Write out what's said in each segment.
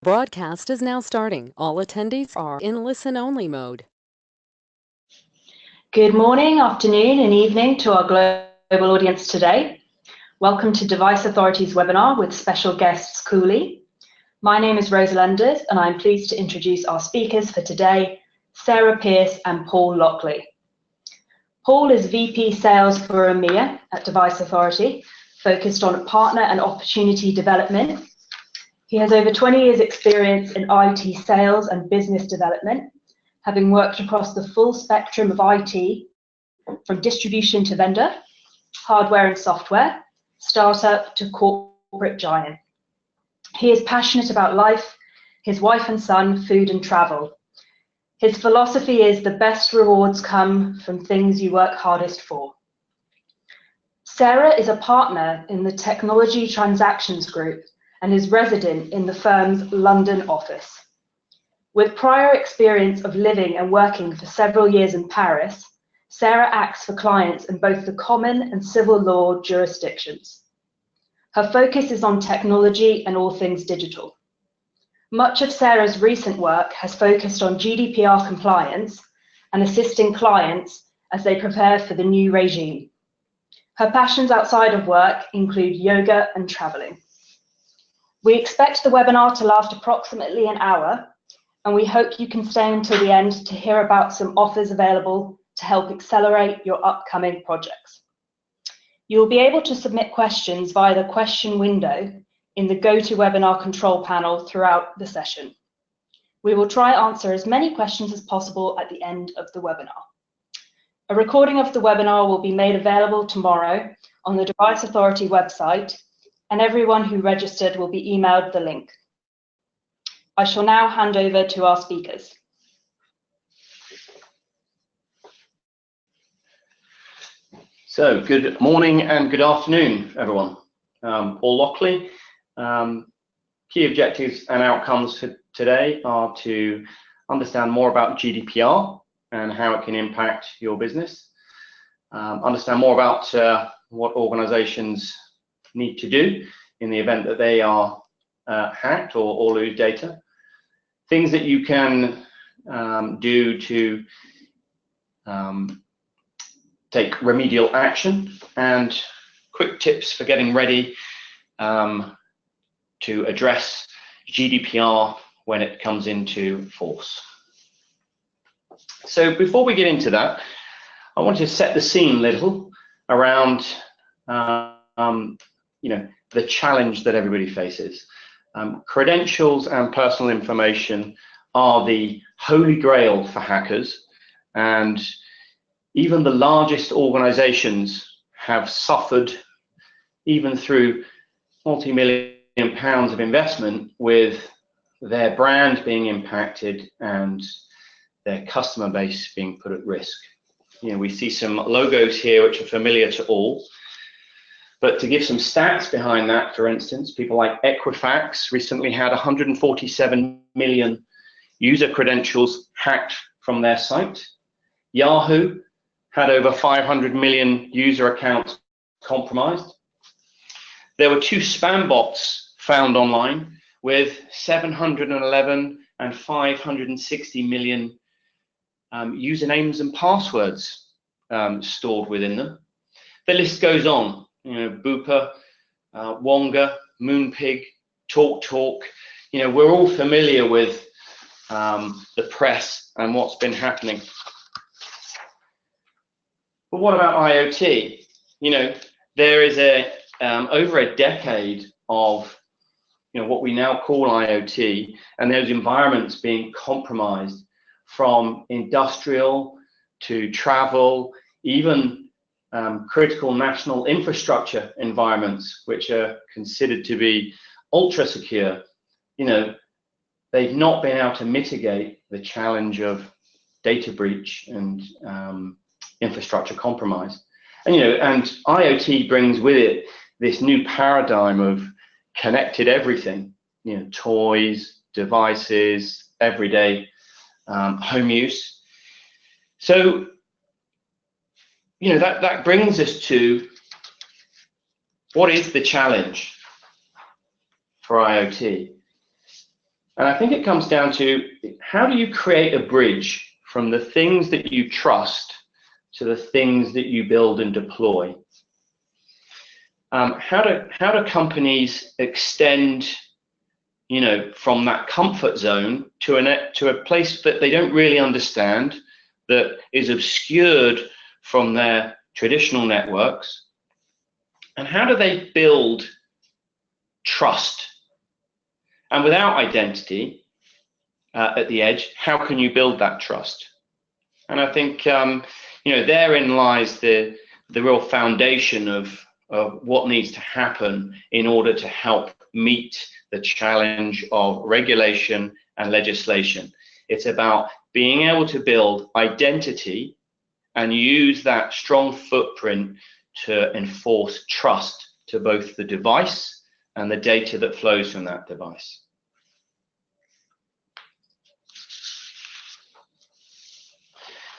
Broadcast is now starting. All attendees are in listen-only mode. Good morning, afternoon, and evening to our global audience today. Welcome to Device Authority's webinar with special guests Cooley. My name is Rosa Lenders, and I'm pleased to introduce our speakers for today, Sarah Pearce and Paul Lockley. Paul is VP Sales for EMEA at Device Authority, focused on partner and opportunity development. He has over 20 years' experience in IT sales and business development, having worked across the full spectrum of IT, from distribution to vendor, hardware and software, startup to corporate giant. He is passionate about life, his wife and son, food and travel. His philosophy is the best rewards come from things you work hardest for. Sarah is a partner in the Technology Transactions Group and is resident in the firm's London office. With prior experience of living and working for several years in Paris, Sarah acts for clients in both the common and civil law jurisdictions. Her focus is on technology and all things digital. Much of Sarah's recent work has focused on GDPR compliance and assisting clients as they prepare for the new regime. Her passions outside of work include yoga and traveling. We expect the webinar to last approximately an hour, and we hope you can stay until the end to hear about some offers available to help accelerate your upcoming projects. You will be able to submit questions via the question window in the GoToWebinar control panel throughout the session. We will try to answer as many questions as possible at the end of the webinar. A recording of the webinar will be made available tomorrow on the Device Authority website, and everyone who registered will be emailed the link. I shall now hand over to our speakers. So, good morning and good afternoon, everyone. Paul Lockley. Key objectives and outcomes for today are to understand more about GDPR and how it can impact your business, understand more about what organizations need to do in the event that they are hacked or lose data, things that you can do to take remedial action, and quick tips for getting ready to address GDPR when it comes into force. So before we get into that, I want to set the scene a little around the challenge that everybody faces. Credentials and personal information are the holy grail for hackers, and even the largest organizations have suffered, even through multi-million pounds of investment, with their brand being impacted and their customer base being put at risk. We see some logos here which are familiar to all. But to give some stats behind that, for instance, people like Equifax recently had 147 million user credentials hacked from their site. Yahoo had over 500 million user accounts compromised. There were 2 spam bots found online with 711 and 560 million usernames and passwords stored within them. The list goes on. Bupa, Wonga, Moonpig, TalkTalk. We're all familiar with the press and what's been happening. But what about IoT? There is over a decade of what we now call IoT, and those environments being compromised, from industrial to travel, even critical national infrastructure environments, which are considered to be ultra secure. They've not been able to mitigate the challenge of data breach and infrastructure compromise. And IoT brings with it this new paradigm of connected everything, toys, devices, everyday home use. So that brings us to what is the challenge for IoT. And I think it comes down to, how do you create a bridge from the things that you trust to the things that you build and deploy? How do companies extend, from that comfort zone to a place that they don't really understand, that is obscured from their traditional networks? And how do they build trust? And without identity at the edge, how can you build that trust? And I think therein lies the real foundation of what needs to happen in order to help meet the challenge of regulation and legislation. It's about being able to build identity and use that strong footprint to enforce trust to both the device and the data that flows from that device.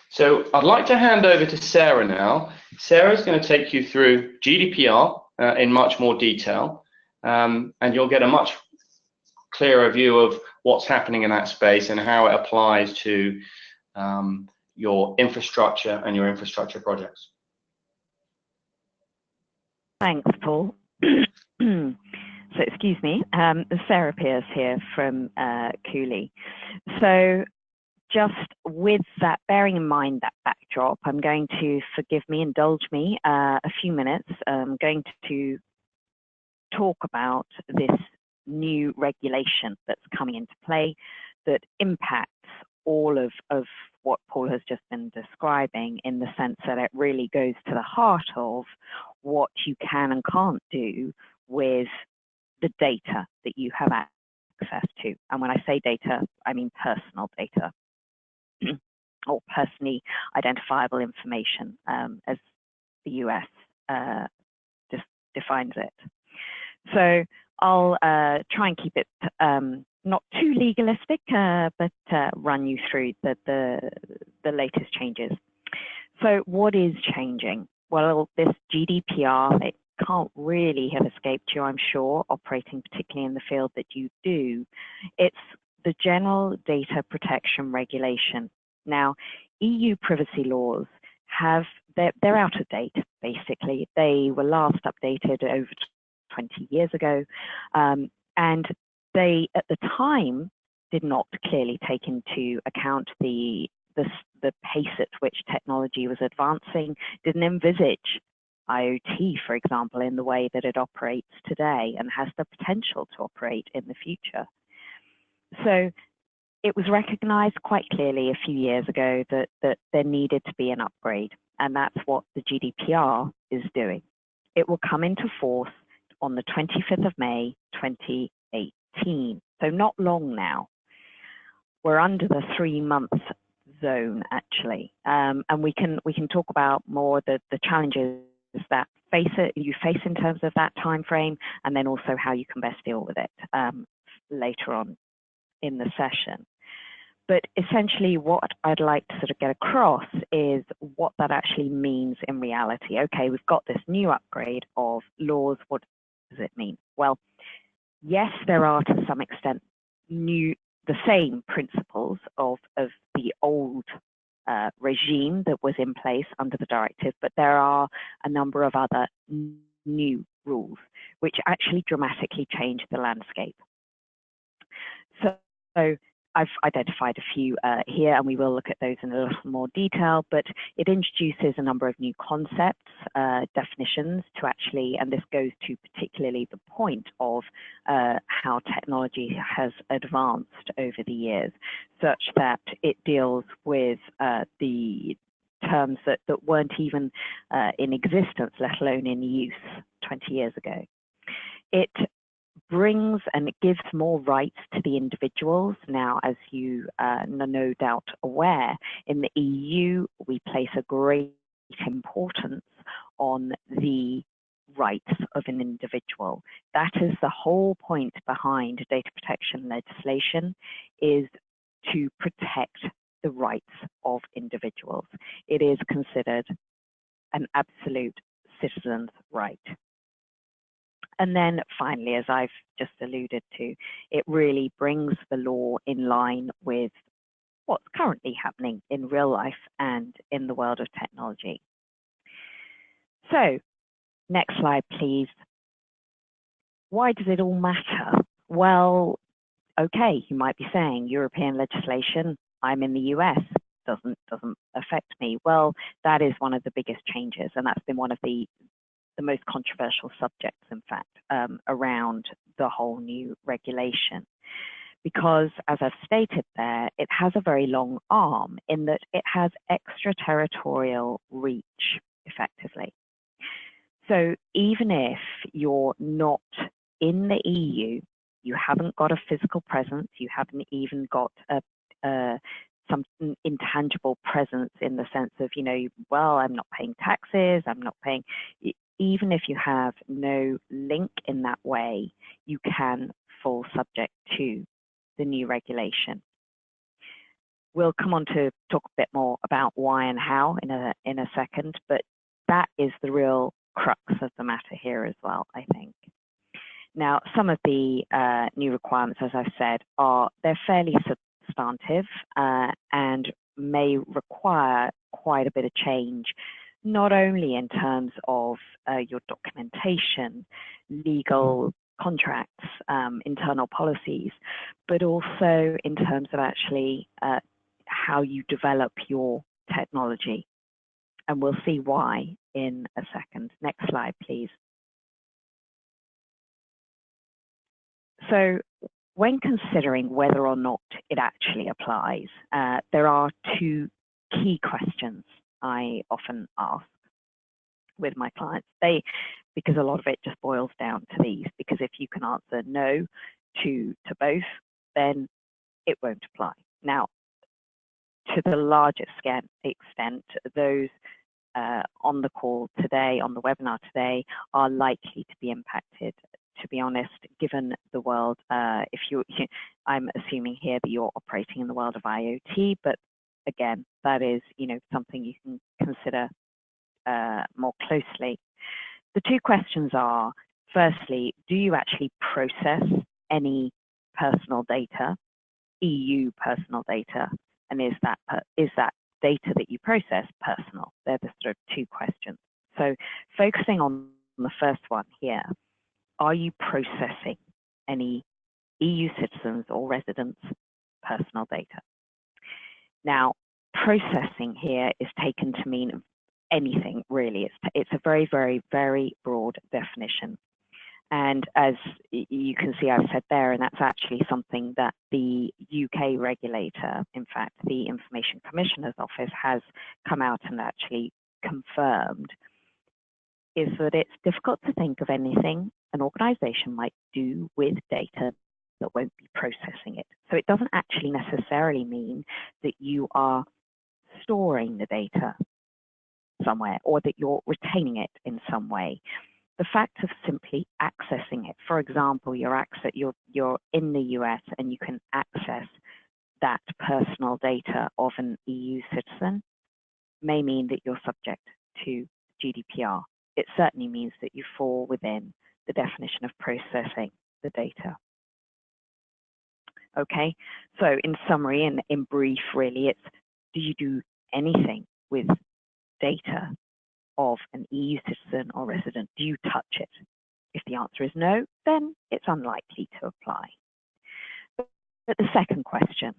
So I'd like to hand over to Sarah now. Sarah's going to take you through GDPR in much more detail, and you'll get a much clearer view of what's happening in that space and how it applies to your infrastructure and your infrastructure projects. Thanks, Paul. So excuse me, Sarah Pierce here from Cooley. So just with that, bearing in mind that backdrop, I'm going to, indulge me a few minutes. I'm going to talk about this new regulation that's coming into play that impacts all of what Paul has just been describing, in the sense that it really goes to the heart of what you can and can't do with the data that you have access to. And when I say data, I mean personal data or personally identifiable information, as the US defines it. So I'll try and keep it not too legalistic, but run you through the latest changes. So what is changing? Well, this GDPR, it can't really have escaped you, I'm sure, operating particularly in the field that you do. It's the General Data Protection Regulation. Now, EU privacy laws they're out of date, basically. They were last updated over 20 years ago, and they, at the time, did not clearly take into account the pace at which technology was advancing, didn't envisage IoT, for example, in the way that it operates today and has the potential to operate in the future. So it was recognized quite clearly a few years ago that there needed to be an upgrade, and that's what the GDPR is doing. It will come into force on the 25th of May, 2018. So not long now. We're under the 3-month zone, actually, and we can talk about more the challenges that you face in terms of that time frame, and then also how you can best deal with it later on in the session. But essentially, what I'd like to sort of get across is what that actually means in reality. Okay, we've got this new upgrade of laws. What does it mean? Well, yes, there are to some extent the same principles of the old regime that was in place under the directive, but there are a number of other new rules which actually dramatically change the landscape. So I've identified a few here, and we will look at those in a little more detail, but it introduces a number of new concepts, definitions to actually, and this goes to particularly the point of how technology has advanced over the years, such that it deals with the terms that weren't even in existence, let alone in use 20 years ago. It brings and it gives more rights to the individuals. Now, as you no doubt aware, in the EU, we place a great importance on the rights of an individual. That is the whole point behind data protection legislation, is to protect the rights of individuals. It is considered an absolute citizen's right. And then finally, as I've just alluded to, it really brings the law in line with what's currently happening in real life and in the world of technology. So, next slide, please. Why does it all matter? Well, okay, you might be saying European legislation, I'm in the US, doesn't affect me. Well, that is one of the biggest changes, and that's been one of the most controversial subjects, in fact, around the whole new regulation. Because, as I've stated there, it has a very long arm in that it has extraterritorial reach, effectively. So even if you're not in the EU, you haven't got a physical presence, you haven't even got some intangible presence in the sense of, well, I'm not paying taxes, I'm not paying, even if you have no link in that way, you can fall subject to the new regulation. We'll come on to talk a bit more about why and how in a second, but that is the real crux of the matter here as well, I think. Now, some of the new requirements, as I've said, they're fairly substantive and may require quite a bit of change, not only in terms of your documentation, legal contracts, internal policies, but also in terms of actually how you develop your technology. And we'll see why in a second. Next slide, please. So when considering whether or not it actually applies, there are two key questions I often ask with my clients. Because a lot of it just boils down to these, because if you can answer no to both, then it won't apply. Now, to the largest extent, those on the call today, on the webinar today, are likely to be impacted. To be honest, given the world, I'm assuming here that you're operating in the world of IoT, but again, that is, something you can consider more closely. The two questions are, firstly, do you actually process any personal data, EU personal data, and is that data that you process personal? They're the sort of two questions. So focusing on the first one here, are you processing any EU citizens or residents' personal data? Now, processing here is taken to mean anything, really. It's a very, very, very broad definition. And as you can see, I've said there, and that's actually something that the UK regulator, in fact, the Information Commissioner's Office, has come out and actually confirmed, is that it's difficult to think of anything an organization might do with data that won't be processing it. So it doesn't actually necessarily mean that you are storing the data somewhere or that you're retaining it in some way. The fact of simply accessing it, for example, you're in the US and you can access that personal data of an EU citizen, may mean that you're subject to GDPR. It certainly means that you fall within the definition of processing the data. Okay, so in summary and in brief, really, it's, do you do anything with data of an EU citizen or resident? Do you touch it? If the answer is no, then it's unlikely to apply. But the second question,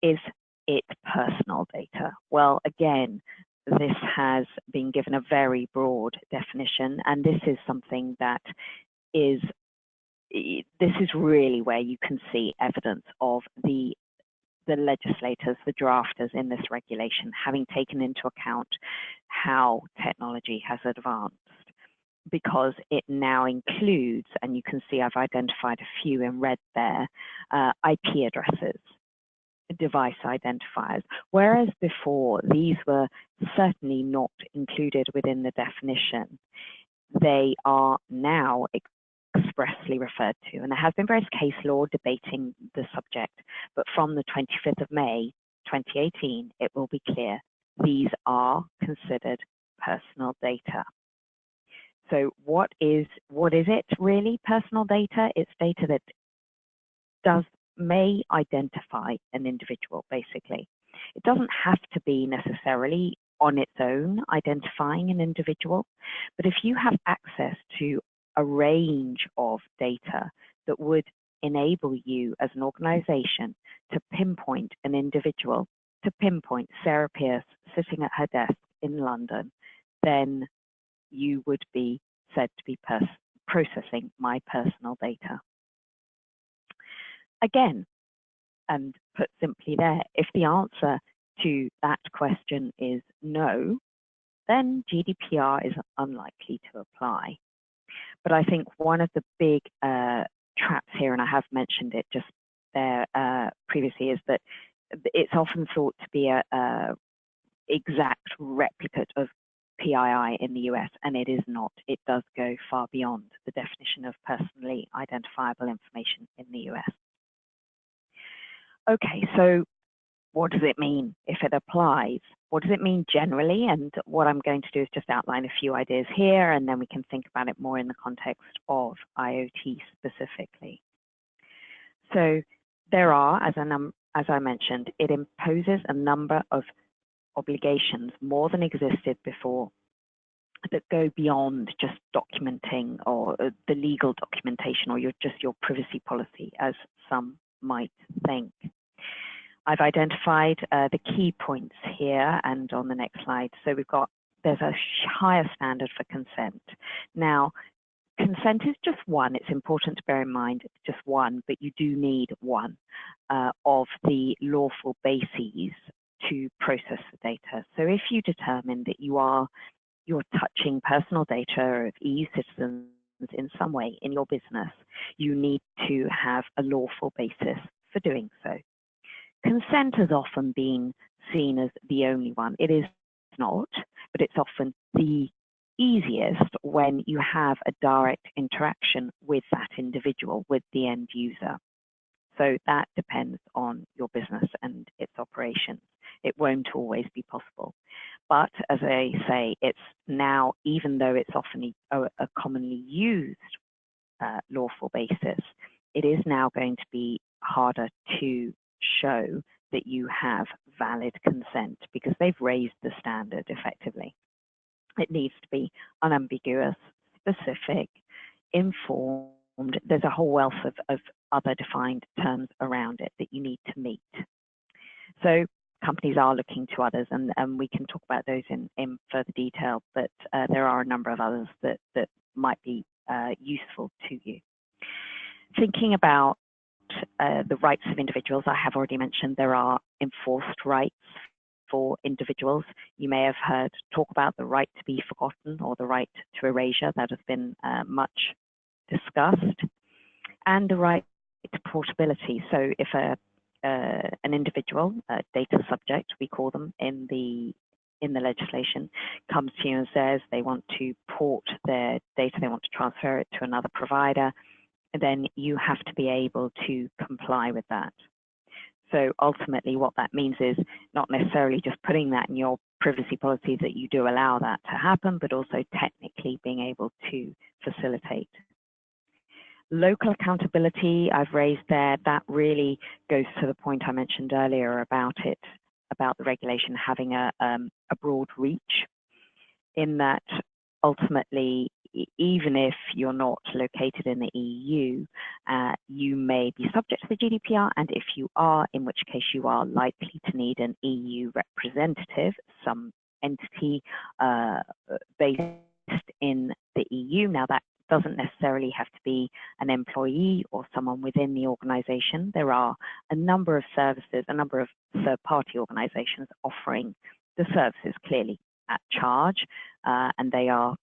is it personal data? Well, again, this has been given a very broad definition, and this is something that is really where you can see evidence of the legislators, the drafters in this regulation, having taken into account how technology has advanced, because it now includes, and you can see I've identified a few in red there, IP addresses, device identifiers, whereas before these were certainly not included within the definition. They are now expressly referred to, and there has been various case law debating the subject, but from the 25th of May 2018 it will be clear these are considered personal data. So what is it really? Personal data, it's data that may identify an individual, basically. It doesn't have to be necessarily on its own identifying an individual, but if you have access to a range of data that would enable you as an organization to pinpoint an individual, to pinpoint Sarah Pierce sitting at her desk in London, then you would be said to be processing my personal data. Again, and put simply there, if the answer to that question is no, then GDPR is unlikely to apply. But I think one of the big traps here, and I have mentioned it just there previously, is that it's often thought to be a exact replicate of PII in the US, and it is not. It does go far beyond the definition of personally identifiable information in the US. Okay, so what does it mean if it applies? What does it mean generally? And what I'm going to do is just outline a few ideas here, and then we can think about it more in the context of IoT specifically. So there are, as I mentioned, it imposes a number of obligations more than existed before that go beyond just documenting or the legal documentation or just your privacy policy, as some might think. I've identified the key points here and on the next slide. So there's a higher standard for consent. Now, consent is just one. It's important to bear in mind it's just one, but you do need one of the lawful bases to process the data. So if you determine that you're touching personal data of EU citizens in some way in your business, you need to have a lawful basis for doing so. Consent has often been seen as the only one. It is not, but it's often the easiest when you have a direct interaction with that individual, with the end user. So that depends on your business and its operations. It won't always be possible. But as I say, it's now, even though it's often a commonly used lawful basis, it is now going to be harder to show that you have valid consent because they've raised the standard effectively. It needs to be unambiguous, specific, informed. There's a whole wealth of other defined terms around it that you need to meet. So companies are looking to others, and we can talk about those in further detail, but there are a number of others that might be useful to you. Thinking about the rights of individuals, I have already mentioned there are enforced rights for individuals. You may have heard talk about the right to be forgotten or the right to erasure. That has been much discussed. And the right to portability. So if an individual, a data subject, we call them in the legislation, comes to you and says they want to port their data, they want to transfer it to another provider, then you have to be able to comply with that. So ultimately what that means is not necessarily just putting that in your privacy policy that you do allow that to happen, but also technically being able to facilitate. Local accountability, I've raised there, that really goes to the point I mentioned earlier about the regulation having a broad reach, in that ultimately, even if you're not located in the EU, you may be subject to the GDPR, and if you are, in which case you are likely to need an EU representative, some entity based in the EU. Now that doesn't necessarily have to be an employee or someone within the organization. There are a number of services, a number of third-party organizations offering the services clearly at charge, and they are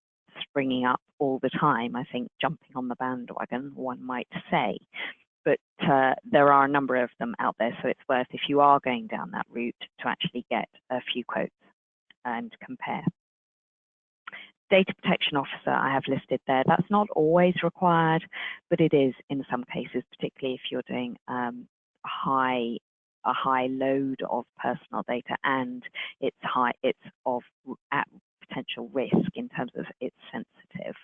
springing up all the time, I think, jumping on the bandwagon, one might say. But there are a number of them out there, so it's worth, if you are going down that route, to actually get a few quotes and compare. Data protection officer I have listed there. That's not always required, but it is in some cases, particularly if you're doing a high load of personal data and it's at potential risk in terms of it's sensitive.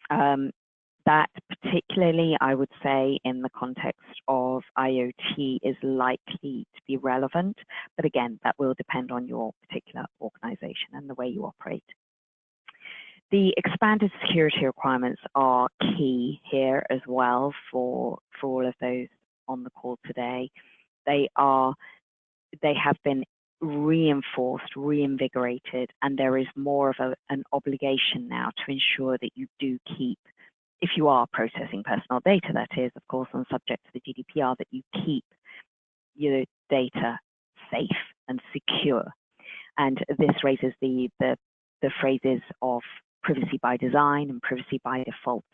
That particularly, I would say, in the context of IoT is likely to be relevant, but again, that will depend on your particular organization and the way you operate. The expanded security requirements are key here as well for all of those on the call today. They have been reinforced, reinvigorated, and there is more of an obligation now to ensure that you do keep, if you are processing personal data, that is, of course, on subject to the GDPR, that you keep your data safe and secure. And this raises the phrases of privacy by design and privacy by default.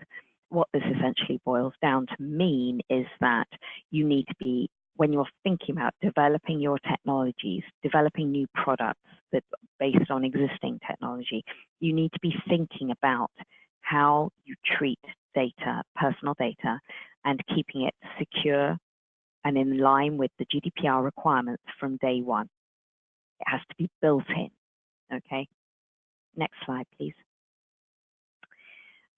What this essentially boils down to mean is that you need to be, when you're thinking about developing your technologies, developing new products that based on existing technology, you need to be thinking about how you treat data, personal data, and keeping it secure and in line with the GDPR requirements from day one. It has to be built in, okay? Next slide, please.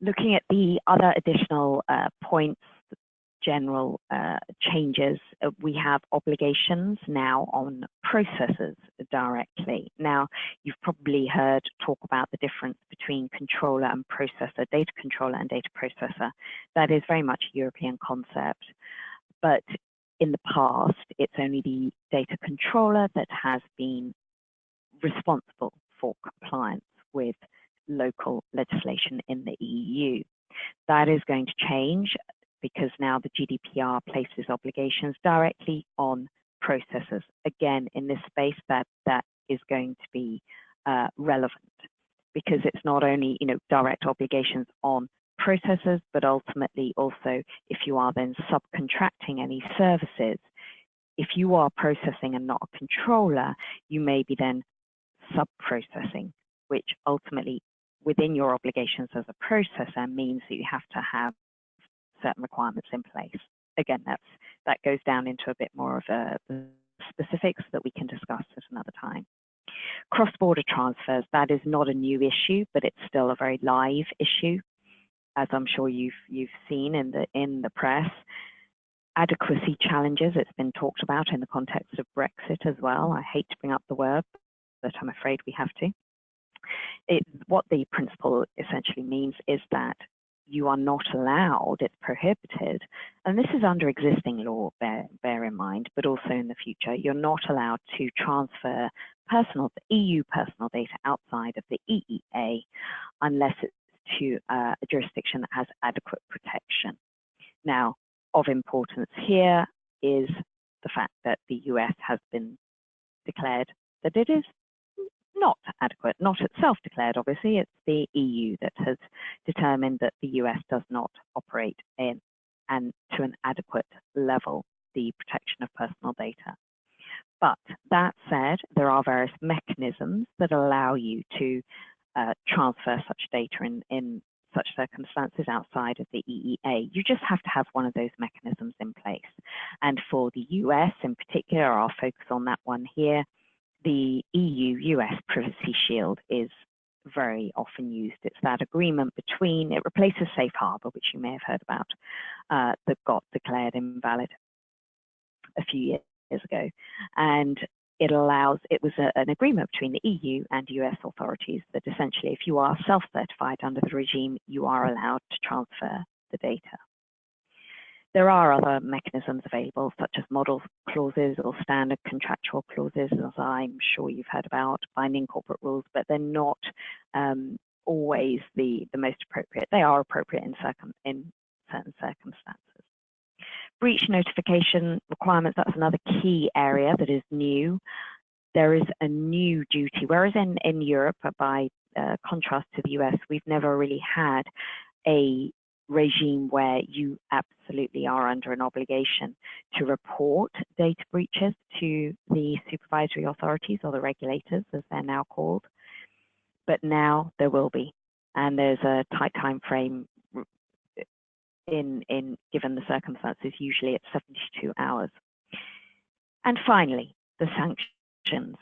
Looking at the other additional points, general changes, we have obligations now on processors directly. Now, you've probably heard talk about the difference between controller and processor, data controller and data processor. That is very much a European concept, but in the past, it's only the data controller that has been responsible for compliance with local legislation in the EU. That is going to change because now the GDPR places obligations directly on processors. Again, in this space, that is going to be relevant because it's not only direct obligations on processors, but ultimately also if you are then subcontracting any services, if you are processing and not a controller, you may be then sub-processing, which ultimately within your obligations as a processor means that you have to have certain requirements in place. Again, that goes down into a bit more of the specifics that we can discuss at another time. Cross-border transfers, that is not a new issue, but it's still a very live issue, as I'm sure you've seen in the press. Adequacy challenges, it's been talked about in the context of Brexit as well. I hate to bring up the word, but I'm afraid we have to. What the principle essentially means is that you are not allowed, it's prohibited, and this is under existing law, bear in mind, but also in the future, you're not allowed to transfer EU personal data outside of the EEA unless it's to a jurisdiction that has adequate protection. Now, of importance here is the fact that the US has been declared that it is not adequate, not itself declared, obviously, it's the EU that has determined that the US does not operate in and to an adequate level the protection of personal data. But that said, there are various mechanisms that allow you to transfer such data in such circumstances outside of the EEA. You just have to have one of those mechanisms in place. And for the US in particular, I'll focus on that one here. The EU-US Privacy Shield is very often used. It's that agreement between, it replaces Safe Harbor, which you may have heard about, that got declared invalid a few years ago. And it was an agreement between the EU and US authorities that essentially if you are self-certified under the regime, you are allowed to transfer the data. There are other mechanisms available, such as model clauses or standard contractual clauses, as I'm sure you've heard about, binding corporate rules, but they're not always the most appropriate. They are appropriate in certain circumstances. Breach notification requirements, that's another key area that is new. There is a new duty, whereas in Europe, by contrast to the US, we've never really had a regime where you absolutely are under an obligation to report data breaches to the supervisory authorities or the regulators, as they're now called. But now there will be, and there's a tight time frame given the circumstances. Usually it's 72 hours. And finally, the sanctions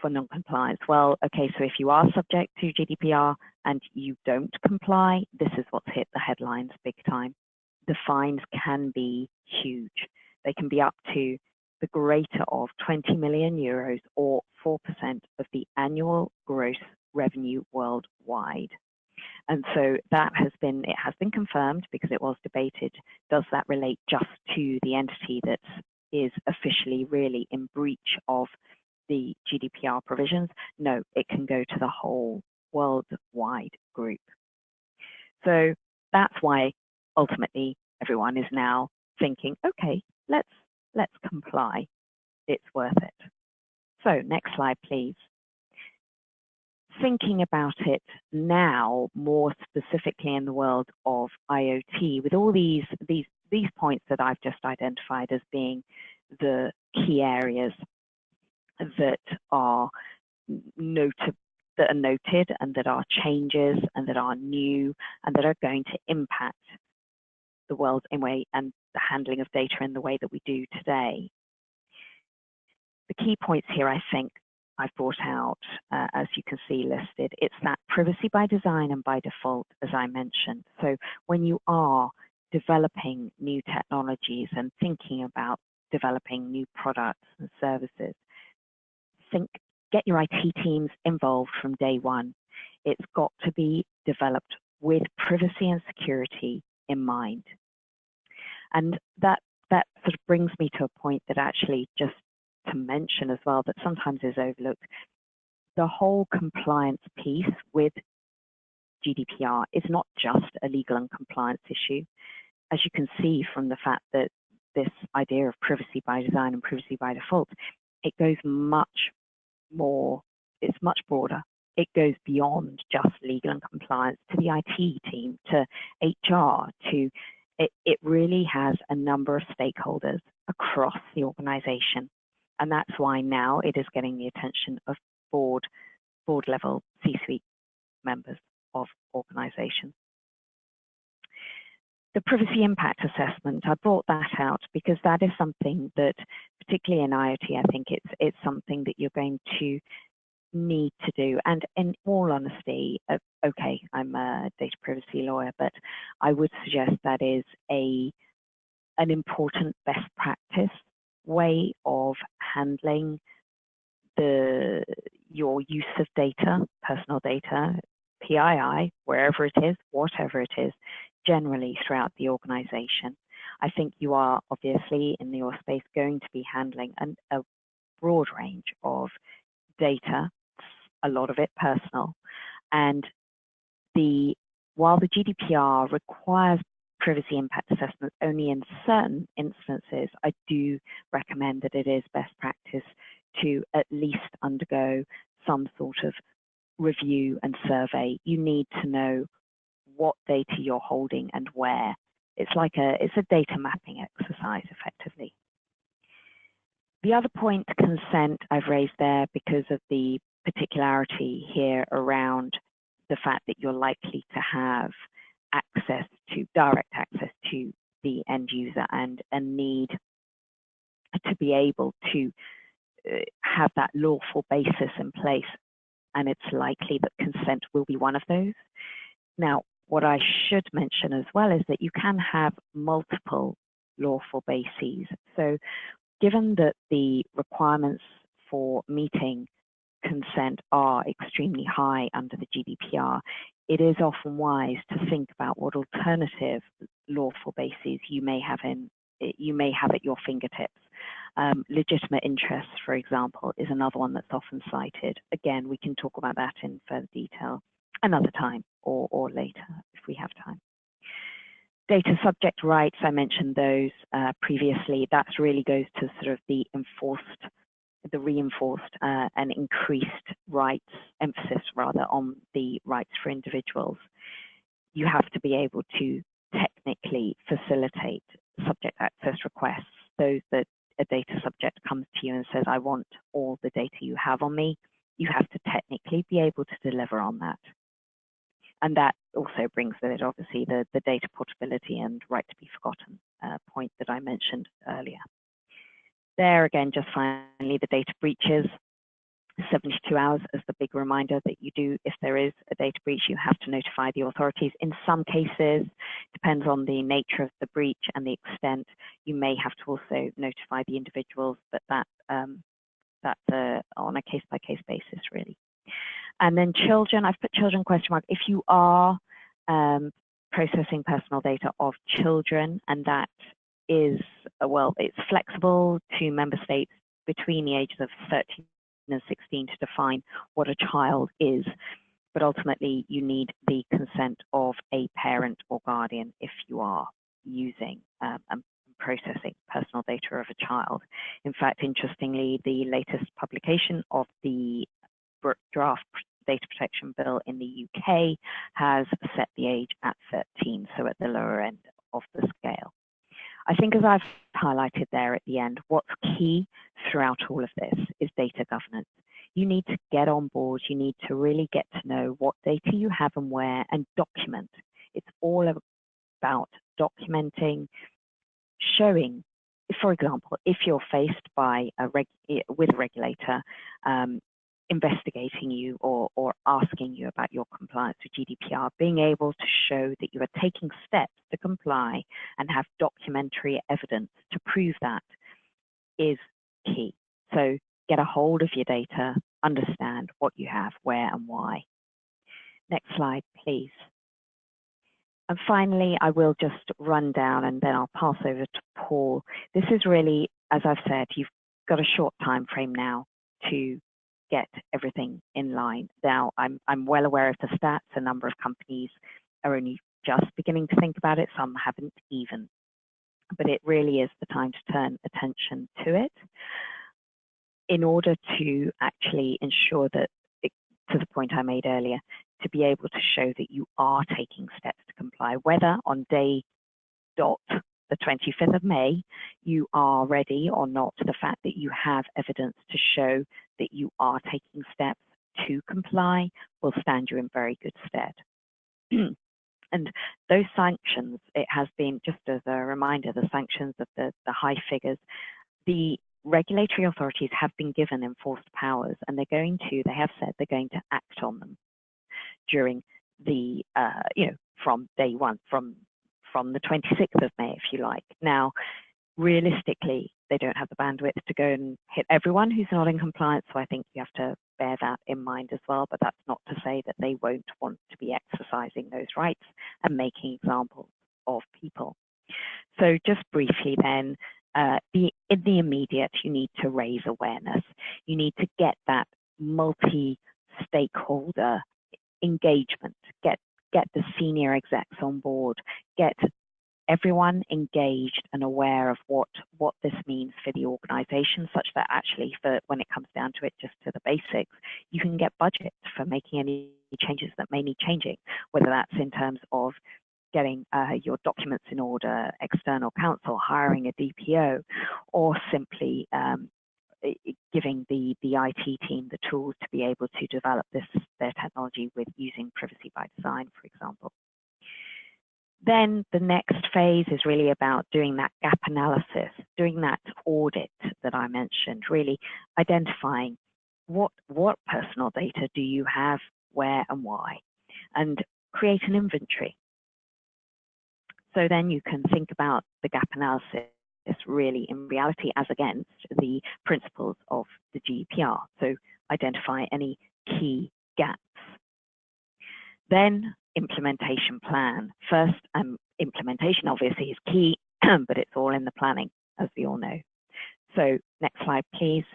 for non-compliance? Well, okay, so if you are subject to GDPR and you don't comply, this is what's hit the headlines big time. The fines can be huge. They can be up to the greater of 20 million euros or 4% of the annual gross revenue worldwide. And so it has been confirmed because it was debated. Does that relate just to the entity that is officially really in breach of the GDPR provisions? No, it can go to the whole worldwide group. So that's why ultimately everyone is now thinking, okay, let's comply. It's worth it. So next slide, please. Thinking about it now, more specifically in the world of IoT, with all these points that I've just identified as being the key areas that are noted and that are changes and that are new and that are going to impact the world in way and the handling of data in the way that we do today. The key points here, I think, I've brought out, as you can see listed. It's that privacy by design and by default, as I mentioned. So when you are developing new technologies and thinking about developing new products and services, get your IT teams involved from day one. It's got to be developed with privacy and security in mind. And that sort of brings me to a point that actually just to mention as well that sometimes is overlooked. The whole compliance piece with GDPR is not just a legal and compliance issue. As you can see from the fact that this idea of privacy by design and privacy by default, it goes much more, it's much broader. It goes beyond just legal and compliance to the IT team, to HR, to it really has a number of stakeholders across the organization. And that's why now it is getting the attention of board level C-suite members of organizations. The privacy impact assessment, I brought that out because that is something that, particularly in IoT, I think it's something that you're going to need to do. And in all honesty, okay, I'm a data privacy lawyer, but I would suggest that is an important best practice way of handling your use of data, personal data, PII, wherever it is, whatever it is, generally throughout the organization. I think you are obviously in your space going to be handling a broad range of data, a lot of it personal. And while the GDPR requires privacy impact assessments only in certain instances, I do recommend that it is best practice to at least undergo some sort of review and survey. You need to know what data you're holding and where. It's a data mapping exercise effectively. The other point, consent, I've raised there because of the particularity here around the fact that you're likely to have direct access to the end user and a need to be able to have that lawful basis in place. And it's likely that consent will be one of those. Now, what I should mention as well is that you can have multiple lawful bases. So given that the requirements for meeting consent are extremely high under the GDPR, it is often wise to think about what alternative lawful bases you may have at your fingertips. Legitimate interests, for example, is another one that's often cited. Again, we can talk about that in further detail another time or later if we have time. Data subject rights, I mentioned those previously. That really goes to sort of the reinforced and increased rights, emphasis rather on the rights for individuals. You have to be able to technically facilitate subject access requests. Those that a data subject comes to you and says, I want all the data you have on me, you have to technically be able to deliver on that. And that also brings with it, obviously, the data portability and right to be forgotten point that I mentioned earlier. There again, just finally, the data breaches. 72 hours as the big reminder that you do, if there is a data breach, you have to notify the authorities. In some cases, depends on the nature of the breach and the extent, you may have to also notify the individuals, but that's on a case-by-case basis, really. And then children, I've put children question mark. If you are processing personal data of children, and that is, well, it's flexible to member states between the ages of 13 and 16 to define what a child is, but ultimately you need the consent of a parent or guardian if you are using and processing personal data of a child. In fact, interestingly, the latest publication of the draft data protection bill in the UK has set the age at 13, so at the lower end of the scale. I think, as I've highlighted there at the end, what's key throughout all of this is data governance. You need to get on board. You need to really get to know what data you have and where, and document. It's all about documenting, showing. For example, if you're faced by with a regulator investigating you or asking you about your compliance with GDPR, being able to show that you are taking steps to comply and have documentary evidence to prove that is key. So get a hold of your data, understand what you have, where and why. Next slide, please. And finally, I will just run down and then I'll pass over to Paul. This is really, as I've said, you've got a short time frame now to get everything in line. Now, I'm well aware of the stats. A number of companies are only just beginning to think about it. Some haven't even. But it really is the time to turn attention to it in order to actually ensure that, to the point I made earlier, to be able to show that you are taking steps to comply, whether on day dot, the 25th of May, you are ready or not, the fact that you have evidence to show that you are taking steps to comply will stand you in very good stead. And those sanctions, it has been, just as a reminder, the sanctions of the high figures, the regulatory authorities have been given enforced powers, and they have said they're going to act on them during the, from day one, from the 26th of May, if you like. Now, realistically, they don't have the bandwidth to go and hit everyone who's not in compliance, so I think you have to bear that in mind as well, but that's not to say that they won't want to be exercising those rights and making examples of people. So just briefly then, in the immediate, you need to raise awareness. You need to get that multi-stakeholder engagement, get the senior execs on board, get everyone engaged and aware of what this means for the organization, such that actually, when it comes down to it, just to the basics, you can get budget for making any changes that may need changing, whether that's in terms of getting your documents in order, external counsel, hiring a DPO, or simply giving the IT team the tools to be able to develop their technology with using privacy by design, for example. Then the next phase is really about doing that gap analysis, doing that audit that I mentioned, really identifying what personal data do you have, where and why, and create an inventory. So then you can think about the gap analysis really in reality as against the principles of the GDPR. So identify any key gaps. Then implementation plan. First, implementation obviously is key, but it's all in the planning, as we all know. So next slide, please.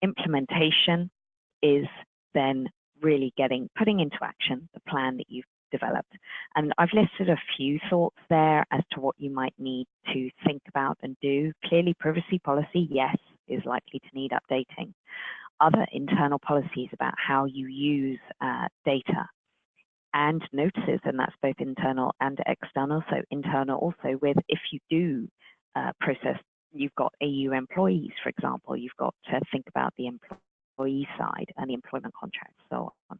Implementation is then really putting into action the plan that you've developed. And I've listed a few thoughts there as to what you might need to think about and do. Clearly, privacy policy, yes, is likely to need updating. Other internal policies about how you use data and notices, and that's both internal and external. So internal also with, if you do process, you've got EU employees, for example, you've got to think about the employee side and the employment contracts, so on.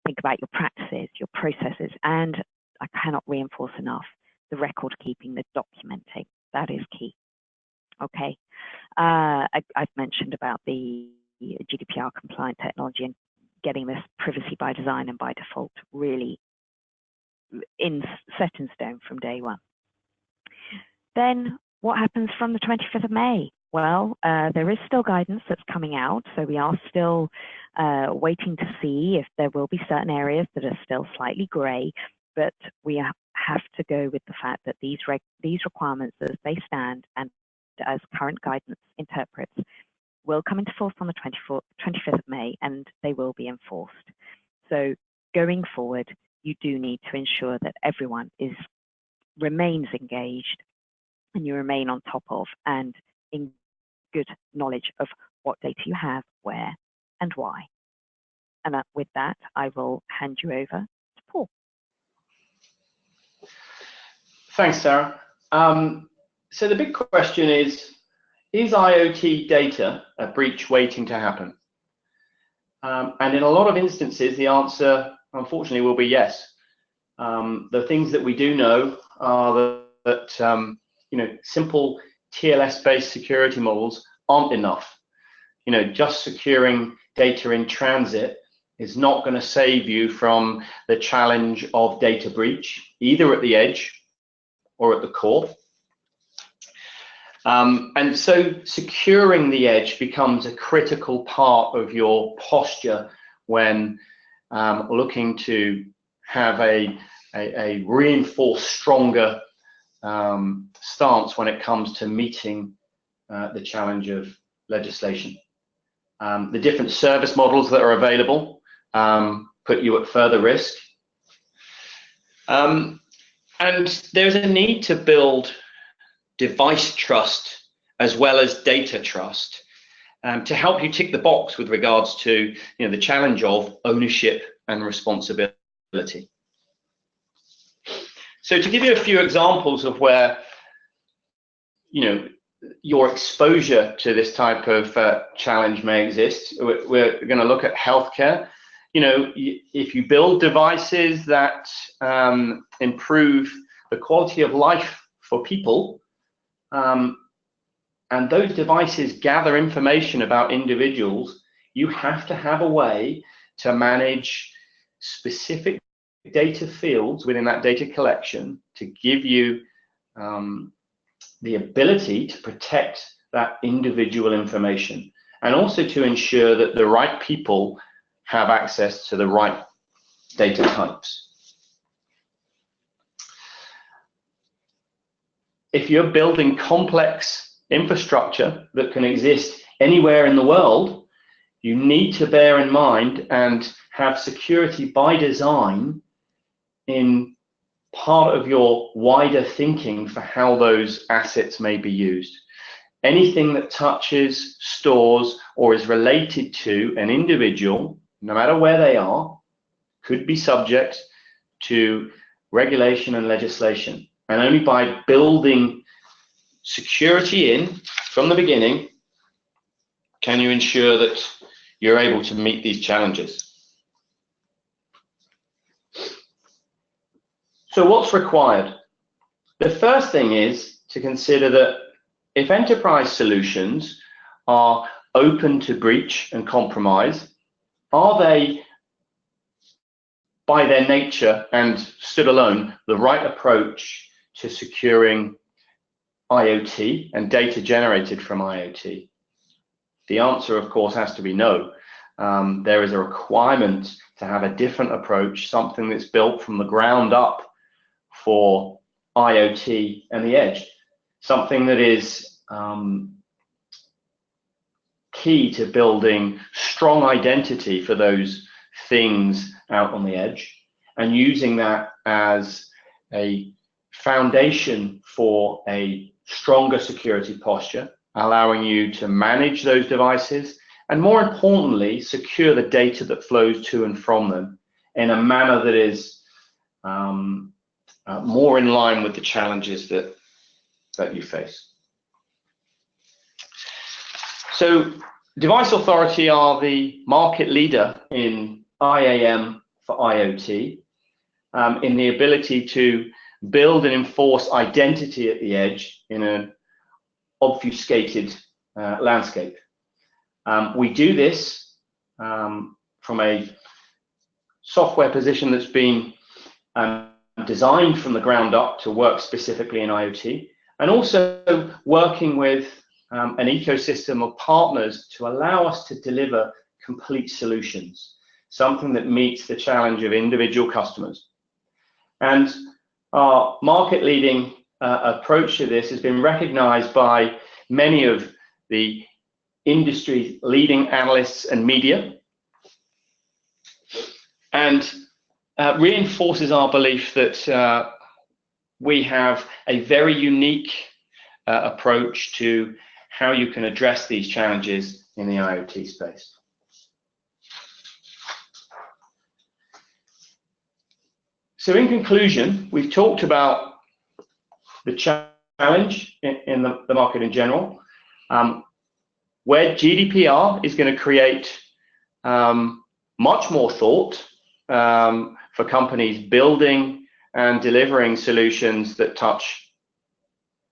Think about your practices, your processes, and I cannot reinforce enough the record keeping, the documenting. That is key. Okay. I've mentioned about the GDPR compliant technology and getting this privacy by design and by default really set in stone from day one. Then what happens from the 25th of May? Well, there is still guidance that's coming out, so we are still waiting to see if there will be certain areas that are still slightly grey, but we have to go with the fact that these requirements as they stand and as current guidance interprets will come into force on the 25th of May, and they will be enforced. So going forward, you do need to ensure that everyone remains engaged and you remain on top of and in good knowledge of what data you have, where, and why. And with that, I will hand you over to Paul. Thanks, Sarah. So the big question is IoT data a breach waiting to happen? And in a lot of instances, the answer, unfortunately, will be yes. The things that we do know are that simple TLS-based security models aren't enough. Just securing data in transit is not going to save you from the challenge of data breach, either at the edge or at the core. And so securing the edge becomes a critical part of your posture when looking to have a reinforced, stronger stance when it comes to meeting the challenge of legislation. The different service models that are available put you at further risk. And there's a need to build device trust as well as data trust to help you tick the box with regards to the challenge of ownership and responsibility. So to give you a few examples of where your exposure to this type of challenge may exist, we're going to look at healthcare. If you build devices that improve the quality of life for people, and those devices gather information about individuals, you have to have a way to manage specific data fields within that data collection to give you the ability to protect that individual information, and also to ensure that the right people have access to the right data types. If you're building complex infrastructure that can exist anywhere in the world, you need to bear in mind and have security by design in part of your wider thinking for how those assets may be used. Anything that touches, stores, or is related to an individual, no matter where they are, could be subject to regulation and legislation. And only by building security in from the beginning can you ensure that you're able to meet these challenges. So what's required? The first thing is to consider that if enterprise solutions are open to breach and compromise, are they, by their nature and stood alone, the right approach to securing IoT and data generated from IoT? The answer, of course, has to be no. There is a requirement to have a different approach, something that's built from the ground up for IoT and the edge, something that is key to building strong identity for those things out on the edge, and using that as a foundation for a stronger security posture, allowing you to manage those devices and, more importantly, secure the data that flows to and from them in a manner that is more in line with the challenges that you face. So Device Authority are the market leader in IAM for IoT, in the ability to build and enforce identity at the edge in an obfuscated landscape. We do this from a software position that's been designed from the ground up to work specifically in IoT, and also working with an ecosystem of partners to allow us to deliver complete solutions, something that meets the challenge of individual customers. And our market-leading approach to this has been recognized by many of the industry's leading analysts and media, and reinforces our belief that we have a very unique approach to how you can address these challenges in the IoT space. So in conclusion, we've talked about the challenge in the market in general, where GDPR is going to create much more thought for companies building and delivering solutions that touch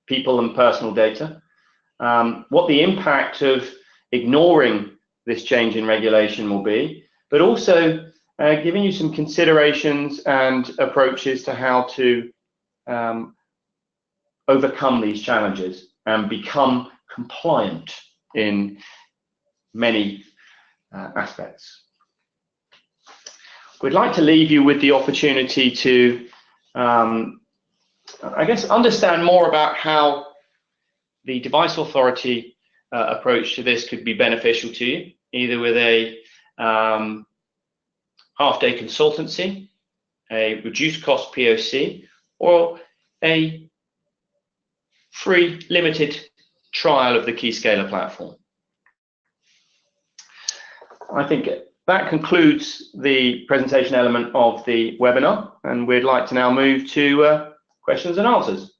people and personal data, what the impact of ignoring this change in regulation will be, but also giving you some considerations and approaches to how to overcome these challenges and become compliant in many aspects. We'd like to leave you with the opportunity to, I guess, understand more about how the device authority approach to this could be beneficial to you, either with a half-day consultancy, a reduced cost POC, or a free limited trial of the Keyscaler platform. I think that concludes the presentation element of the webinar, and we'd like to now move to questions and answers.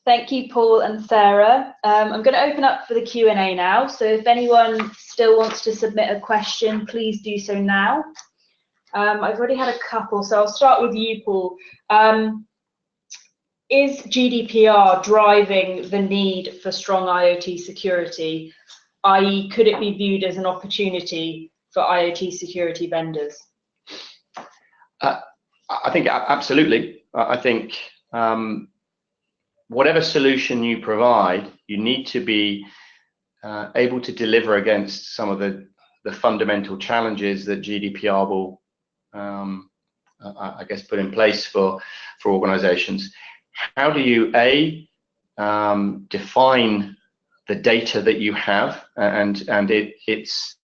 Thank you, Paul and Sarah. I'm going to open up for the Q&A now, so if anyone still wants to submit a question, please do so now. I've already had a couple, so I'll start with you, Paul. Is GDPR driving the need for strong IoT security, i.e. could it be viewed as an opportunity for IoT security vendors? I think absolutely. I think whatever solution you provide, you need to be able to deliver against some of the fundamental challenges that GDPR will, I guess, put in place for organizations. How do you, A, define the data that you have and it's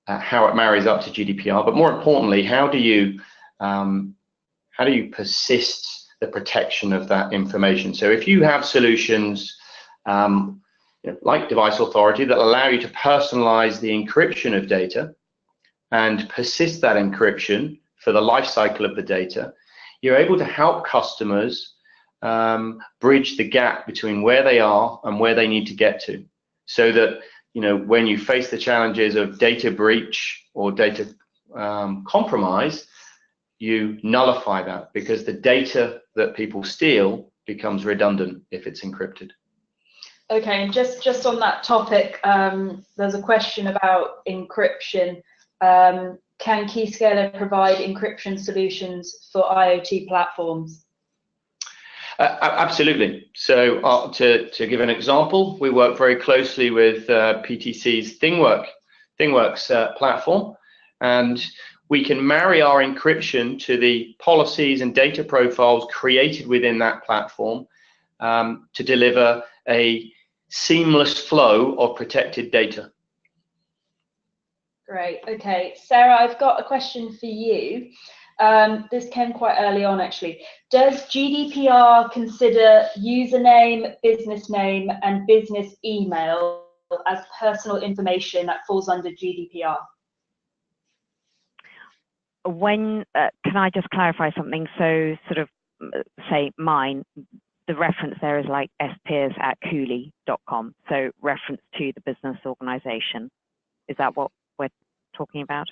how it marries up to GDPR, but more importantly, how do you persist the protection of that information? So if you have solutions like Device Authority that allow you to personalize the encryption of data and persist that encryption for the life cycle of the data, you're able to help customers bridge the gap between where they are and where they need to get to, so that when you face the challenges of data breach or data compromise, you nullify that, because the data that people steal becomes redundant if it's encrypted. Okay, and just on that topic, there's a question about encryption. Can Keyscaler provide encryption solutions for IoT platforms? Absolutely. So to give an example, we work very closely with PTC's ThingWorx platform, and we can marry our encryption to the policies and data profiles created within that platform to deliver a seamless flow of protected data. Great. Okay, Sarah, I've got a question for you. This came quite early on, actually. Does GDPR consider username, business name, and business email as personal information that falls under GDPR? When can I just clarify something? So, sort of, say mine. The reference there is like spears@cooley.com. So, reference to the business organisation. Is that what we're talking about?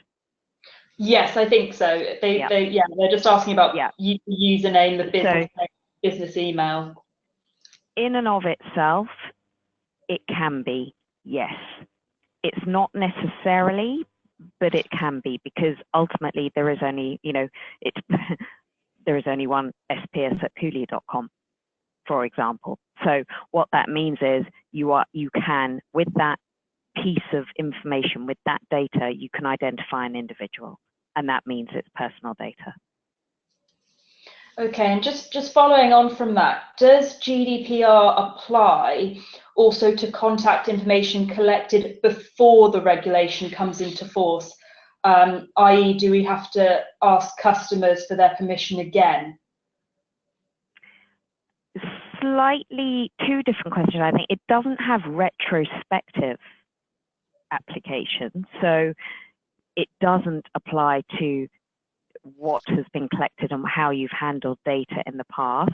Yes, I think so. They're just asking about the username, the business email. In and of itself, it can be, yes. It's not necessarily, but it can be, because ultimately there is only, there is only one SPS at Cooley.com, for example. So what that means is you can, with that piece of information, with that data, you can identify an individual, and that means it's personal data. Okay, and just following on from that, does GDPR apply also to contact information collected before the regulation comes into force? I.e., do we have to ask customers for their permission again? Slightly two different questions, I think. It doesn't have retrospective application, so it doesn't apply to what has been collected and how you've handled data in the past.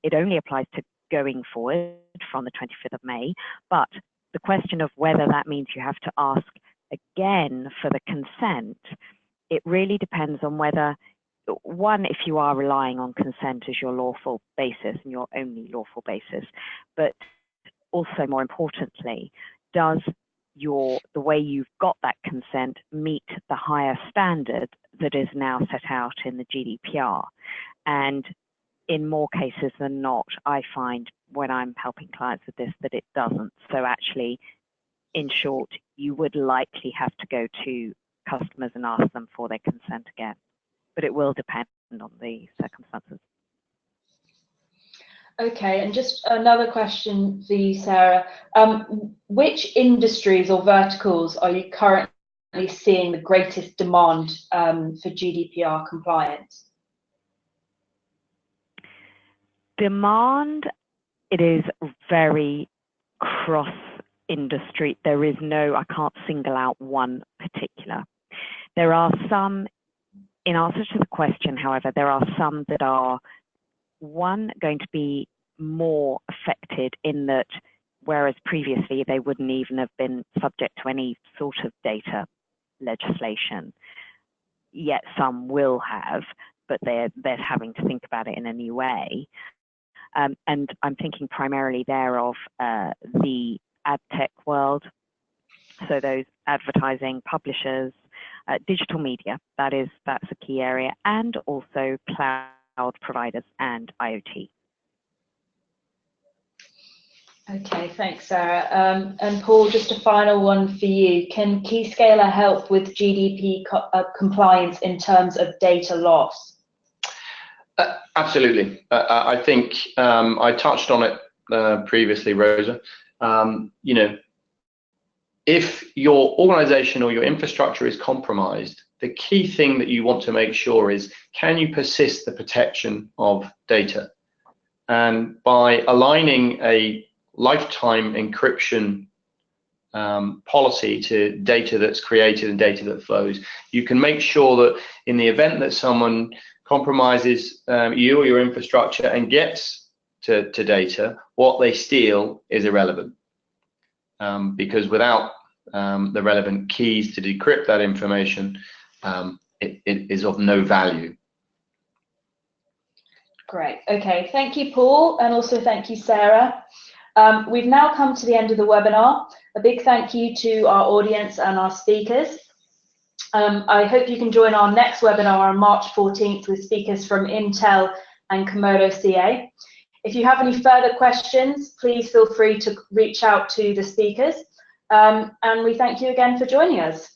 It only applies to going forward from the 25th of May. But the question of whether that means you have to ask again for the consent, it really depends on whether, one, if you are relying on consent as your lawful basis and your only lawful basis, but also more importantly, does the way you've got that consent meet the higher standard that is now set out in the GDPR? And in more cases than not, I find when I'm helping clients with this that it doesn't. So actually, in short, you would likely have to go to customers and ask them for their consent again, but it will depend on the circumstances. Okay, and just another question for you, Sarah. Which industries or verticals are you currently seeing the greatest demand for GDPR compliance? Demand, it is very cross-industry. There is no, I can't single out one particular. There are some, in answer to the question, however, there are some that are, one, going to be more affected in that, whereas previously they wouldn't even have been subject to any sort of data legislation, yet some will have, but they're having to think about it in a new way. And I'm thinking primarily there of the ad tech world, so those advertising, publishers, digital media, that's a key area, and also cloud providers and IoT. Okay, thanks, Sarah. And Paul, just a final one for you. Can Keyscaler help with GDP compliance in terms of data loss? Absolutely. I think I touched on it previously, Rosa. If your organization or your infrastructure is compromised, the key thing that you want to make sure is, can you persist the protection of data? And by aligning a lifetime encryption policy to data that's created and data that flows, you can make sure that in the event that someone compromises you or your infrastructure and gets to data, what they steal is irrelevant. Because without the relevant keys to decrypt that information, it is of no value. Great. Okay. Thank you, Paul, and also thank you, Sarah. We've now come to the end of the webinar. A big thank you to our audience and our speakers. I hope you can join our next webinar on March 14th with speakers from Intel and Komodo CA. If you have any further questions, please feel free to reach out to the speakers. And we thank you again for joining us.